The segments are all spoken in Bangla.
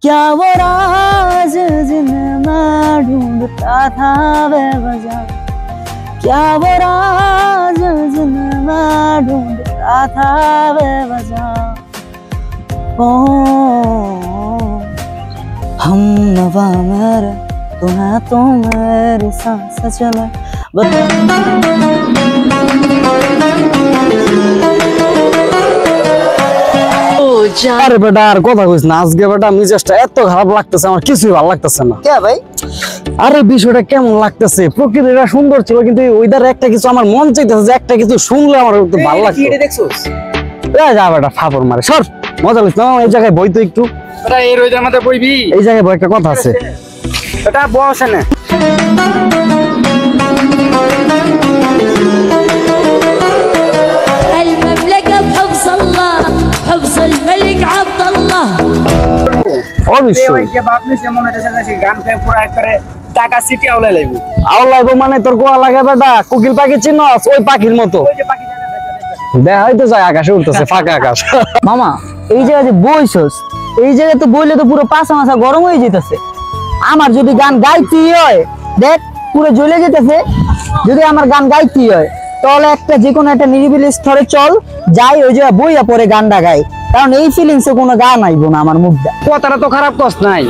क्या वो राज जिनमें ढूंढता था बेवजह, क्या वो राज जिनमें ढूंढता था बेवजह। ओ हम नवा मेरे तू है तो मेरी सांस चले আরে বেটা আর কথা কইস না আজকে বেটা মিজাজটা এত খারাপ লাগতেছে আমার কিছুই ভালো লাগতেছে না। কে ভাই? আরে বিষয়টা কেমন লাগতেছে, প্রকৃতিটা সুন্দর ছিল কিন্তু ওইদার একটা কিছু আমার মন চাইতেছে যে একটা কিছু শুনলে আমার একটু ভালো লাগতো। কি দেখছস? যা বেটা ফাপড় মারে সর, মজা লিস না এই জায়গায় বই তো একটু। বেটা এই রোদের মধ্যে বইবি? এই জায়গায় বই একটা কথা আছে। এটা বস না المملكة بحفظ الله حفظ الملك عبد الله। অবশ্যই যে বাপনি যেমন এটা সে গান গায় পুরো করে টাকা সিটি আউলাই লাইবো। আওলাইবো মানে তোর কোয়া লাগে বেটা, কোকিল পাখি চিনস ওই পাখির মতো। ওই যে পাখি দেখাই তো যায় আকাশে উঠতেছে ফাঁকা আকাশ। মামা এই জায়গায় যে বইছস, এই জায়গায় তো বইলে তো পুরো পাছা মাছা গরম হয়ে যেতেছে। আমার যদি গান গাইতেই হয় দেখ পুরো জ্বলে যেতেছে, যদি আমার গান গাইতেই হয় তাহলে একটা যে কোনো একটা নিরিবিলি স্তরে চল যাই, ওই জায়গায় বইয়া পরে গানটা গাই, কারণ এই ফিলিংসে কোনো গান আইবো না আমার মুখটা। কথাটা তো খারাপ কস নাই,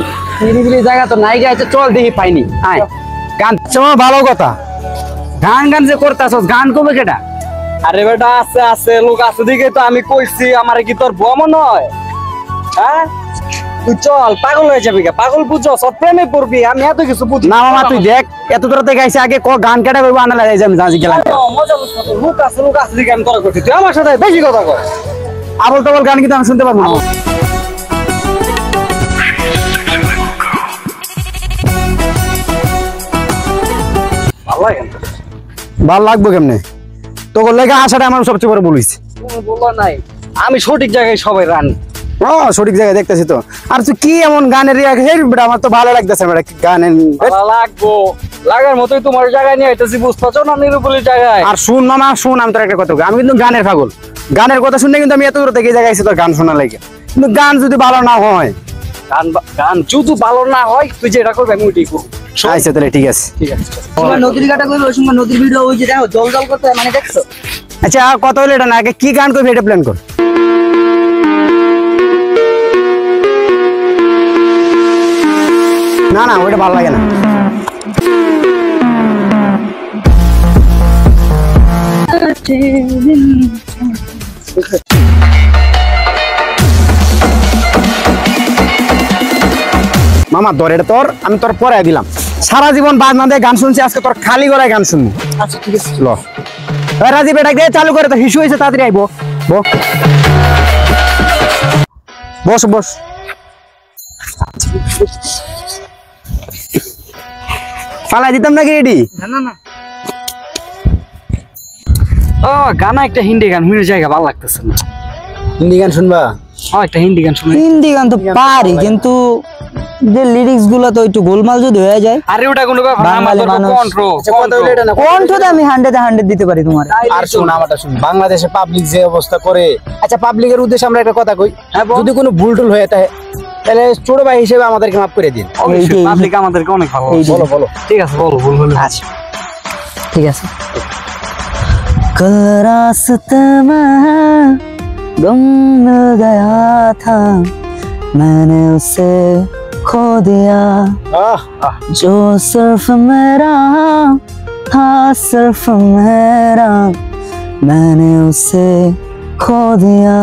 নিরিবিলি জায়গা তো নাই গাইছে চল দেখি পাইনি আয় গান তোমার ভালো কথা। গান গান যে করতাছস গান কবে কেটা? আরে বেটা আছে আছে লোক আছে দিকে তো আমি কইছি, আমার কি তোর ভ্রমণ হয়? হ্যাঁ তুই চল, পাগল হয়ে যাবি, পাগল বুঝছো সব প্রেমে পড়বি, আমি এত কিছু বুঝি না মামা তুই দেখ এত দূর থেকে আইছে আগে ক গান কেটা কইবো আনা লাগে আমি জানি গেলাম। মজা বুঝছো, লোক আছে দিকে আমি তোর করছি, তুই আমার সাথে বেশি কথা কর। আবল তাবল গান কিন্তু আমি শুনতে পারবো না। ভাল লাগবো কেমনে? তোর লেগে আসাটা আমার সবচেয়ে বড় বলিস। বলো নাই আমি সঠিক জায়গায় সবাই রান সঠিক জায়গায় দেখতেছি তো। আর তুই কি এমন গানের আমার তো ভালো লাগতেছে গানের লাগবো লাগার মতোই তোমার জায়গায় নিয়ে আইতেছি, বুঝতেছো না নিরুপলির জায়গায়। আর শুন মামা শুন, আমি তোর একটা কথা আমি কিন্তু গানের পাগল, গানের কথা শুনলে কিন্তু আমি এত দূর থেকে জায়গায় তোর গান শোনা লাগে, কিন্তু গান যদি ভালো না হয়, গান যদি ভালো না হয় তুই যেটা করবি আমি ওইটাই করবো। আচ্ছা তাহলে ঠিক আছে। ঠিক আছে নদীর ঘাটা করবে ওই সময় নদীর ভিডিও ওই যে দেখো জল জল করতে মানে দেখছো। আচ্ছা কথা হলো এটা না, আগে কি গান করবি এটা প্ল্যান কর। না না ওইটা ভালো লাগে না। মামা তোর এটা তোর আমি তোর পরে দিলাম, সারা জীবন বাদ না দিয়ে গান শুনছি, আজকে তোর খালি গলায় গান শুনবি। আচ্ছা ঠিক আছে ল রাজি বেটা দিয়ে চালু করে, তো হিসু হয়েছে তাড়াতাড়ি আইবো। বস বস ফালাই দিতাম নাকি রেডি? না না ও গানা একটা হিন্দি গান শুনে জায়গা ভালো লাগতেছে না। হিন্দি গান শুনবা? একটা হিন্দি গান শুনে। হিন্দি গান তো পারি কিন্তু যে লিরিক্স গুলো তো একটু গোলমাল যদি হয়ে যায়। আরে ওটা কোনো ব্যাপার না, আমাদের কণ্ঠটা আমি 100 দিতে পারি তোমার। আর শুন আমারটা শুন, বাংলাদেশে পাবলিক যে অবস্থা করে, আচ্ছা পাবলিকের উদ্দেশ্যে আমরা একটা কথা কই, যদি কোনো ভুল টুল হয়ে থাকে তাহলে ছোট ভাই হিসেবে আমাদেরকে মাফ করে দিন। পাবলিক আমাদেরকে অনেক ভালো। বলো বলো। ঠিক আছে বলো, ভুল হলে। আচ্ছা ঠিক আছে। कल रास्ते में गम मिल गया था, मैंने उसे खो दिया, जो सिर्फ मेरा था सिर्फ मेरा, मैंने उसे खो दिया।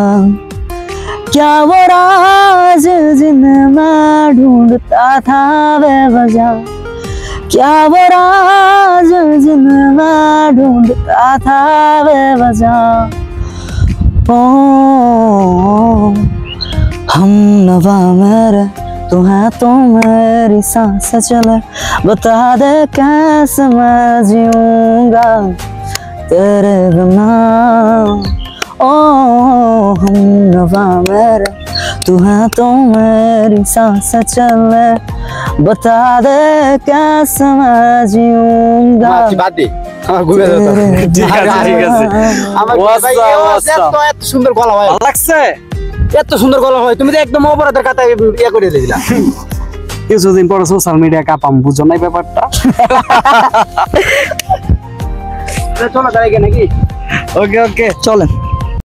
क्या वो राज जिनमें ढूंढता था बेवजह, क्या वो राज जिनमें ढूंढता था बेवजह। ओ हम नवा मेरे तू है तो मेरी सांस चले, बता दे कैसे मैं जीऊंगा तेरे बिना। ओ हम नवा मेरे तू है तो मेरी सांस चले, बता दे कैसे मैं जीऊंगा। বাদ দে আমার ঘুরে যেত। ঠিক আছে ঠিক আছে। আমার এত সুন্দর গলা ভাই ভালো লাগছে। এত সুন্দর গলা হয়, তুমি তো একদম অপরাধের কাতায় ইয়ে করে দিলা। কিছুদিন পরে সোশ্যাল মিডিয়া কাপাম, বুঝো নাই ব্যাপারটা? চলো তাই নাকি? ওকে ওকে চলেন।